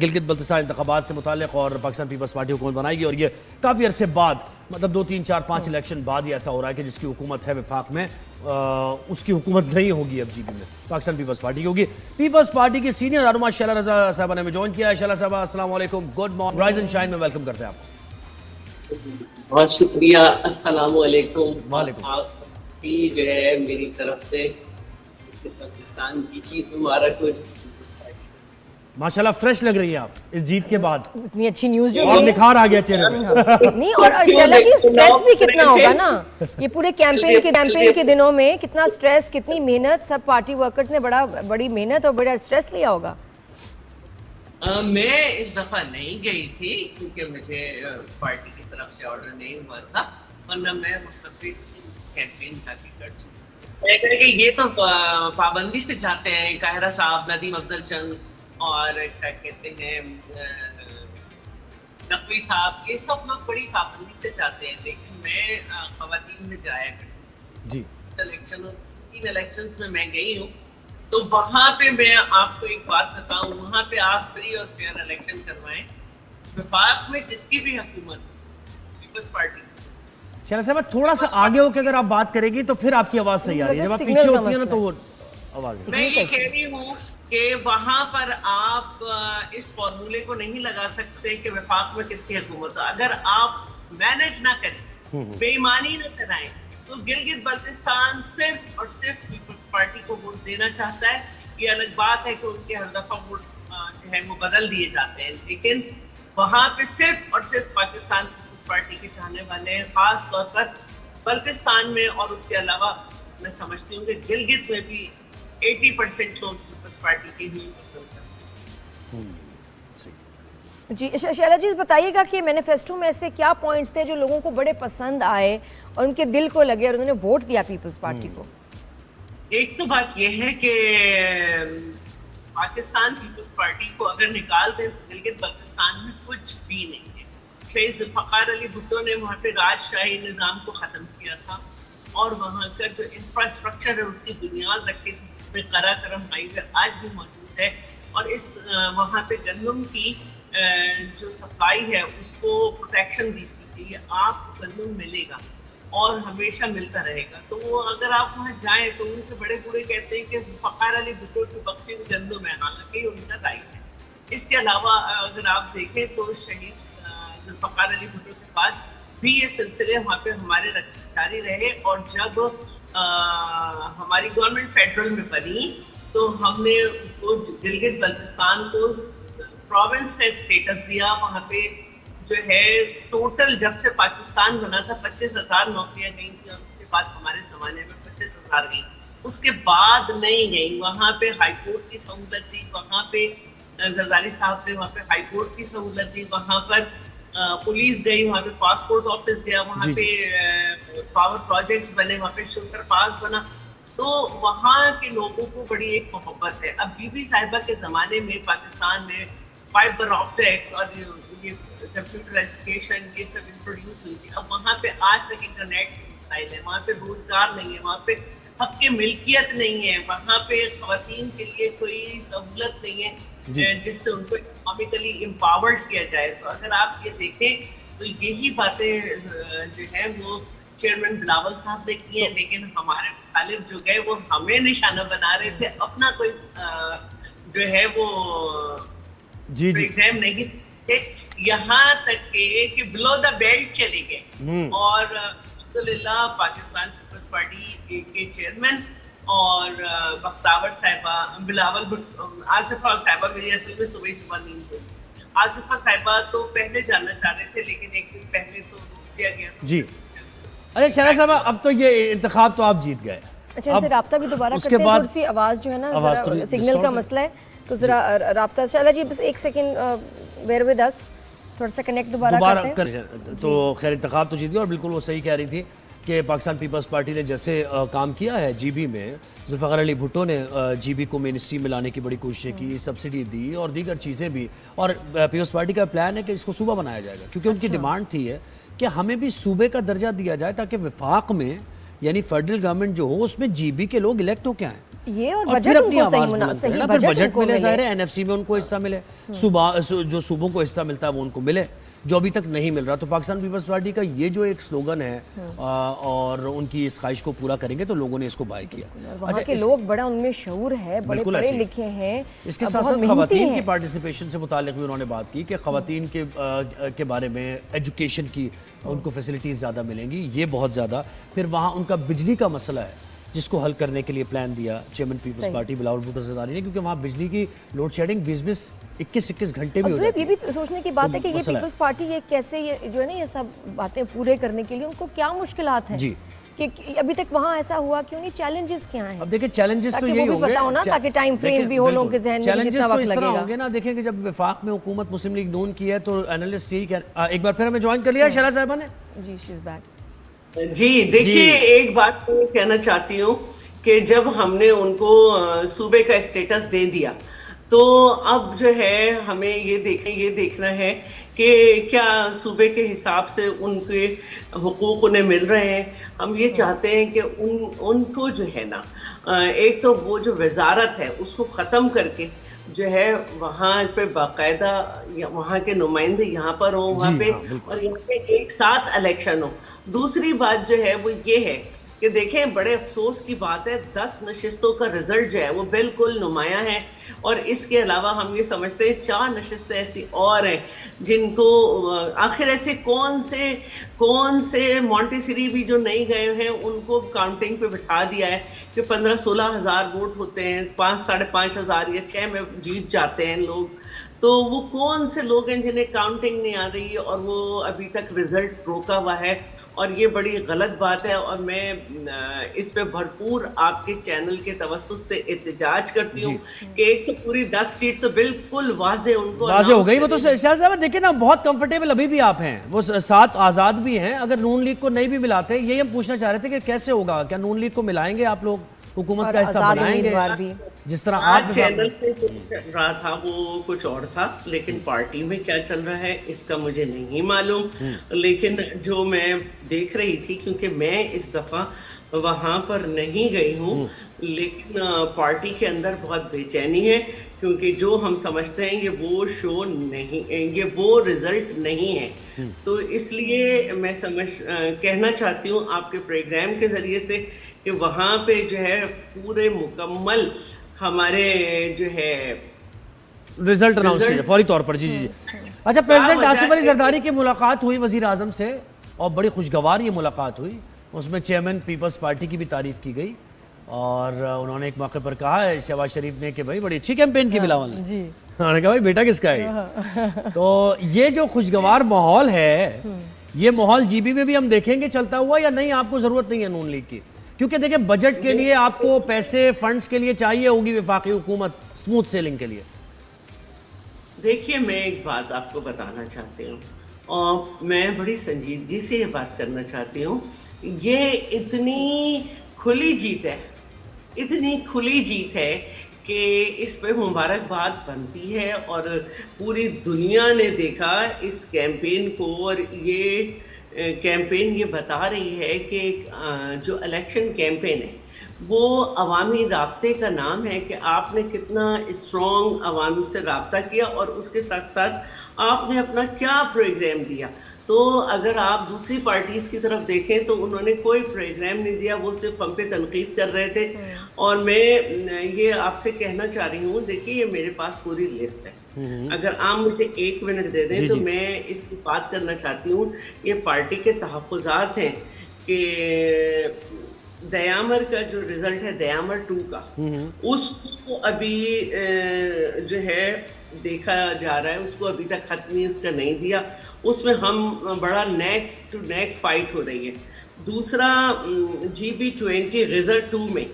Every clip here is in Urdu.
گلگت بلتستان انتخابات سے متعلق اور پاکستان پیپلز پارٹی حکومت بنائے گی اور یہ کافی عرصے بعد مطلب 2 3 4 5 الیکشن بعد ہی ایسا ہو رہا ہے کہ جس کی حکومت ہے وفاق میں اس کی حکومت نہیں ہوگی اب جی بی میں پاکستان پیپلز پارٹی کی ہوگی۔ پیپلز پارٹی کی سینئر رہنما شیلا رضا صاحبہ نے ہمیں جوائن کیا ہے۔ شیلا صاحبہ السلام علیکم، good morning, rise and shine میں ویلکم کرتے ہیں آپ۔ بہت شکریہ، السلام علیکم۔ وعلیکم آپ سب کی جو ہے میری طرف سے پاکستان کی جیت مبارک ہو۔ ماشاءاللہ فریش لگ رہی ہیں آپ اس جیت کے بعد، اتنی اچھی نیوز جو اور نکھار آ گیا چہرے پہ۔ نہیں، اور شیلا کی سٹریس بھی کتنا ہوگا نا یہ پورے کیمپین کے دنوں میں، کتنا سٹریس، کتنی محنت، سب پارٹی ورکرز نے بڑی محنت اور بڑا سٹریس لیا ہوگا۔ میں اس دفعہ نہیں گئی تھی کیونکہ مجھے پارٹی کی طرف سے آرڈر نہیں ہوا تھا، ورنہ میں مختلف کیمپین کر کے کر چکی۔ یہ تو پابندی سے جاتے ہیں، قاہرہ صاحب، ندیم افضل چند اور کیا کہتے ہیں نقوی صاحب، یہ سب لوگ بڑی پابندی سے جاتے ہیں، لیکن میں خواتین میں جایا کرتی جی الیکشن، 3 الیکشنز میں گئی ہوں، تو وہاں پہ میں آپ کو ایک بات بتاؤں، وہاں پہ آپ فری اور فیئر الیکشن کروائیں، وفاق میں جس کی بھی حکومت پیپلز پارٹی۔ شیلا صاحبہ تھوڑا سا آگے ہو کے اگر آپ بات کریں گی تو پھر آپ کی آواز صحیح آ رہی ہے، جب آپ پیچھے ہوتی ہیں نا تو وہ آواز نہیں۔ میں یہ کہہ رہی ہوں کہ وہاں پر آپ اس فارمولے کو نہیں لگا سکتے کہ وفاق میں کس کی حکومت ہو۔ اگر آپ مینج نہ کریں، بے ایمانی نہ کرائیں، تو گلگت بلتستان صرف اور صرف پیپلز پارٹی کو ووٹ دینا چاہتا ہے۔ یہ الگ بات ہے کہ ان کے ہر دفعہ ووٹ جو ہے وہ بدل دیے جاتے ہیں، لیکن وہاں پہ صرف اور صرف پاکستان پیپلز پارٹی کے چاہنے والے ہیں، خاص طور پر بلتستان میں، اور اس کے علاوہ میں سمجھتی ہوں کہ گلگت میں بھی 80% لوگ پیپلز پارٹی کے ہی پسند کرتے ہیں۔ جی شیلا جی بتائیے گا کہ مینیفیسٹو میں ایسے کیا پوائنٹس تھے جو لوگوں کو بڑے پسند آئے اور ان کے دل کو لگے اور انہوں نے ووٹ دیا پیپلز پارٹی کو؟ ایک تو بات یہ ہے کہ پاکستان پیپلز پارٹی کو اگر نکال دیں تو گلگت بلتستان میں کچھ بھی نہیں ہے۔ شہید ذوالفقار علی بھٹو نے وہاں پہ راج شاہی نظام کو ختم کیا تھا، اور وہاں کا جو انفراسٹرکچر ہے اس کی بنیاد رکھی تھی، جس میں قرا کرم ہائی وے آج بھی موجود ہے، اور اس وہاں پہ گندم کی جو سپلائی ہے اس کو پروٹیکشن دی تھی کہ یہ آپ کو گندم ملے گا اور ہمیشہ ملتا رہے گا۔ تو وہ اگر آپ وہاں جائیں تو ان کے بڑے بوڑھے کہتے ہیں کہ ذوالفقار علی بھٹو کی بخشی ہوئی گندم ہے، حالانکہ ان کا رائٹ ہے۔ اس کے علاوہ اگر آپ دیکھیں تو شہید ذوالفقار علی بھٹو کے بعد بھی یہ سلسلے وہاں پہ ہمارے جاری رہے، اور جب ہماری گورنمنٹ فیڈرل میں بنی تو ہم نے اس کو گلگت بلتستان کو پروونس کا اسٹیٹس دیا۔ وہاں پہ جو ہے ٹوٹل جب سے پاکستان بنا تھا 25,000 نوکریاں گئی تھیں، اور اس کے بعد ہمارے زمانے میں 25,000 گئی، اس کے بعد نہیں گئی۔ وہاں پہ ہائی کورٹ کی سہولت دی، وہاں پہ زرداری صاحب نے وہاں پہ ہائی کورٹ کی سہولت دی، وہاں پر پولیس گئی، وہاں پہ پاسپورٹ آفس گیا، وہاں پہ پاور پروجیکٹس بنے، وہاں پہ شوگر پاس بنا۔ تو وہاں کے لوگوں کو بڑی ایک محبت ہے۔ اب بی بی صاحبہ کے زمانے میں پاکستان میں فائبر آپٹکس اور یہ کمپیوٹرائزیشن یہ سب انٹروڈیوس ہوئی تھی، اب وہاں پہ آج تک انٹرنیٹ کے مسائل ہیں، وہاں پہ روزگار نہیں ہے، وہاں پہ حق کی ملکیت نہیں ہے، وہاں پہ خواتین کے لیے کوئی سہولت نہیں ہے جس سے ان کو اکنامکلی امپاورڈ کیا جائے۔ تو اگر آپ یہ دیکھیں تو یہی باتیں جو ہیں وہ چیئرمین بلاول صاحب نے کی ہیں، لیکن ہمارے مخالف جو گئے وہ ہمیں نشانہ بنا رہے تھے، اپنا کوئی جو ہے وہ پروگرام نہیں تھے، یہاں تک کہ بلو دا بیلٹ چلے گئے۔ اور الحمدللہ پاکستان پیپلز پارٹی کے چیئرمین اور بختاور صاحبہ، بلاول آصفہ صاحبہ، میری اصل میں صبح نیند ہوئی، آصفہ صاحبہ تو پہلے جاننا چاہ رہے تھے لیکن ایک دن پہلے تو روک دیا گیا۔ جی اچھا شیلا صاحبہ، اب تو یہ انتخاب تو آپ جیت گئے۔ اچھا ان سے رابطہ بھی دوبارہ کرتے ہیں، تھوڑی سی آواز جو ہے نا سگنل کا مسئلہ ہے، تو ذرا رابطہ شیلا جی بس ایک سیکنڈ بیئر ود اس، تھوڑا سا کنیکٹ دوبارہ کرتے ہیں۔ تو خیر انتخاب تو جیت گیا، اور بالکل وہ صحیح کہہ رہی تھی کہ پاکستان پیپلز پارٹی نے جیسے کام کیا ہے جی بی میں، ذوالفقار علی بھٹو نے جی بی کو مین اسٹریم میں لانے کی بڑی کوششیں کی، سبسڈی دی اور دیگر چیزیں بھی، اور پیپلز پارٹی کا پلان ہے کہ اس کو صوبہ بنایا جائے گا، کیونکہ ان کی ڈیمانڈ تھی ہے کہ ہمیں بھی صوبے کا درجہ دیا جائے تاکہ وفاق میں یعنی فیڈرل گورنمنٹ جو ہو اس میں جی بی کے لوگ الیکٹ ہو کے آئیں۔ یہ اور پھر بجٹ اپنی ان کو آواز صحیح بلند کریں نا، بجٹ پھر بجٹ ان کو ملے، ظاہر ملے۔ ہے NFC میں ان کو حصہ ملے، جو صوبوں کو حصہ ملتا ہے وہ ان کو ملے، جو ابھی تک نہیں مل رہا۔ تو پاکستان پیپلز پارٹی کا یہ جو ایک سلوگن ہے اور ان کی اس خواہش کو پورا کریں گے تو لوگوں نے اس کو بائی کیا۔ وہاں کے لوگ بڑا ان میں شعور ہے، بڑے پڑھے لکھے ہیں، اس کے ساتھ ساتھ خواتین کی پارٹیسپیشن سے متعلق بھی انہوں نے بات کی کہ خواتین کے بارے میں ایجوکیشن کی ان کو فیسلٹیز زیادہ ملیں گی، یہ بہت زیادہ۔ پھر وہاں ان کا بجلی کا مسئلہ ہے جس کو حل کرنے کے لیے پلان دیا چیئرمین پیپلز پارٹی بلاول بھٹو زرداری نے، کیونکہ وہاں بجلی کی لوڈ شیڈنگ 21 گھنٹے بھی ہو جاتی ہے۔ یہ بھی سوچنے کی بات ہے کہ یہ پیپلز پارٹی یہ کیسے جو ہے نا یہ سب باتیں پورے کرنے کے لیے ان کو کیا مشکلات ہیں کہ ابھی تک وہاں ایسا ہوا کیوں نہیں، چیلنجز کیا ہیں؟ اب دیکھیں چیلنجز تو یہی ہوں گے، تاکہ ٹائم فریم بھی ہو لوگوں کے ذہن میں چیلنجز تو اس طرح ہوں گے نا۔ دیکھیں کہ جب وفاق میں حکومت مسلم لیگ نون کی ہے تو اینالسٹ یہی ایک بار پھر ہمیں جوائن کر لیا شہلا صاحبہ نے۔ جی شی از بیک۔ جی دیکھیے ایک بات میں کہنا چاہتی ہوں کہ جب ہم نے ان کو صوبے کا اسٹیٹس دے دیا تو اب جو ہے ہمیں یہ دیکھنا ہے کہ کیا صوبے کے حساب سے ان کے حقوق انہیں مل رہے ہیں۔ ہم یہ چاہتے ہیں کہ ان کو جو ہے نا ایک تو وہ جو وزارت ہے اس کو ختم کر کے جو ہے وہاں پہ باقاعدہ وہاں کے نمائندے یہاں پر ہوں وہاں پہ، اور یہاں پہ ایک ساتھ الیکشن ہو۔ دوسری بات جو ہے وہ یہ ہے کہ دیکھیں بڑے افسوس کی بات ہے 10 نشستوں کا رزلٹ جو ہے وہ بالکل نمایاں ہے، اور اس کے علاوہ ہم یہ سمجھتے ہیں 4 نشستیں ایسی اور ہیں جن کو آخر ایسے کون سے مونٹیسری بھی جو نہیں گئے ہیں ان کو کاؤنٹنگ پہ بٹھا دیا ہے کہ 15-16 ہزار ووٹ ہوتے ہیں، 5-5.5 ہزار یا 6 میں جیت جاتے ہیں لوگ۔ تو وہ کون سے لوگ ہیں جنہیں کاؤنٹنگ نہیں آ رہی اور وہ ابھی تک رزلٹ روکا ہوا ہے، اور یہ بڑی غلط بات ہے، اور میں اس پہ بھرپور آپ کے چینل کے توسط سے احتجاج کرتی ہوں کہ ایک تو پوری 10 سیٹ تو بالکل واضح ان کو واضح ہو گئی۔ وہ تو شہلا صاحب دیکھیں نا بہت کمفرٹیبل ابھی بھی آپ ہیں، وہ 7 آزاد بھی ہیں، اگر نون لیگ کو نہیں بھی ملاتے یہی ہم پوچھنا چاہ رہے تھے کہ کیسے ہوگا، کیا نون لیگ کو ملائیں گے آپ لوگ، حکومت کا حصہ بنائیں گے؟ جس طرح آپ چینل سے چل رہا تھا وہ کچھ اور تھا، لیکن پارٹی میں کیا چل رہا ہے اس کا مجھے نہیں معلوم، لیکن جو میں دیکھ رہی تھی کیونکہ میں اس دفعہ وہاں پر نہیں گئی ہوں، لیکن پارٹی کے اندر بہت بے چینی ہے کیونکہ جو ہم سمجھتے ہیں یہ وہ شو نہیں، یہ وہ رزلٹ نہیں ہے۔ تو اس لیے میں کہنا چاہتی ہوں آپ کے پروگرام کے ذریعے سے کہ وہاں پہ جو ہے پورے مکمل ہمارے جو ہے رزلٹ اناؤنس کیا فوری طور پر۔ جی اچھا، پریزیڈنٹ آصف علی زرداری کی ملاقات ہوئی وزیر اعظم سے اور بڑی خوشگوار یہ ملاقات ہوئی، اس میں چیئرمین پیپلز پارٹی کی بھی تعریف کی گئی، اور انہوں نے ایک موقع پر کہا ہے شہباز شریف نے کہ بھائی بڑی اچھی کیمپین کی بلاول نے، انہوں نے کہا بھائی بیٹا کس کا ہے۔ تو یہ جو خوشگوار ماحول ہے یہ ماحول جی بی میں بھی ہم دیکھیں گے چلتا ہوا یا نہیں؟ آپ کو ضرورت نہیں ہے نون لیگ کی؟ کیونکہ دیکھیں بجٹ کے لیے آپ کو پیسے فنڈز کے لیے چاہیے ہوگی وفاقی حکومت سموتھ سیلنگ کے لیے۔ دیکھیے میں ایک بات آپ کو بتانا چاہتی ہوں اور میں بڑی سنجیدگی سے یہ بات کرنا چاہتی ہوں، یہ اتنی کھلی جیت ہے کہ اس پہ مبارکباد بنتی ہے، اور پوری دنیا نے دیکھا اس کیمپین کو، اور یہ کیمپین یہ بتا رہی ہے کہ جو الیکشن کیمپین ہے وہ عوامی رابطے کا نام ہے کہ آپ نے کتنا اسٹرانگ عوام سے رابطہ کیا اور اس کے ساتھ ساتھ آپ نے اپنا کیا پروگرام دیا۔ تو اگر آپ دوسری پارٹیز کی طرف دیکھیں تو انہوں نے کوئی پروگرام نہیں دیا، وہ صرف ہم پہ تنقید کر رہے تھے، اور میں یہ آپ سے کہنا چاہ رہی ہوں، دیکھیے یہ میرے پاس پوری لسٹ ہے، اگر آپ مجھے 1 منٹ دے دیں تو میں اس کی بات کرنا چاہتی ہوں۔ یہ پارٹی کے تحفظات ہیں کہ دیامر کا جو رزلٹ ہے دیامر 2 کا، اس کو ابھی جو ہے دیکھا جا رہا ہے، اس کو ابھی تک ختم اس کا نہیں دیا، اس میں ہم بڑا نیک ٹو نیک فائٹ ہو رہی ہے۔ دوسرا GB20 رزلٹ 2 میں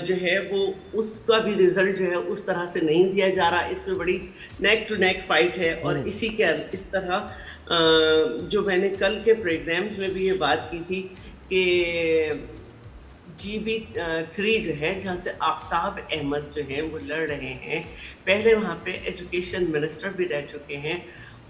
جو ہے وہ اس کا بھی رزلٹ جو ہے اس طرح سے نہیں دیا جا رہا، اس میں بڑی نیک ٹو نیک فائٹ ہے، اور اسی کے اس طرح جو میں نے کل کے پروگرامز میں بھی یہ بات کی تھی کہ GB3 جو ہے جہاں سے آفتاب احمد جو ہیں وہ لڑ رہے ہیں، پہلے وہاں پہ ایجوکیشن منسٹر بھی رہ چکے ہیں،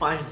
5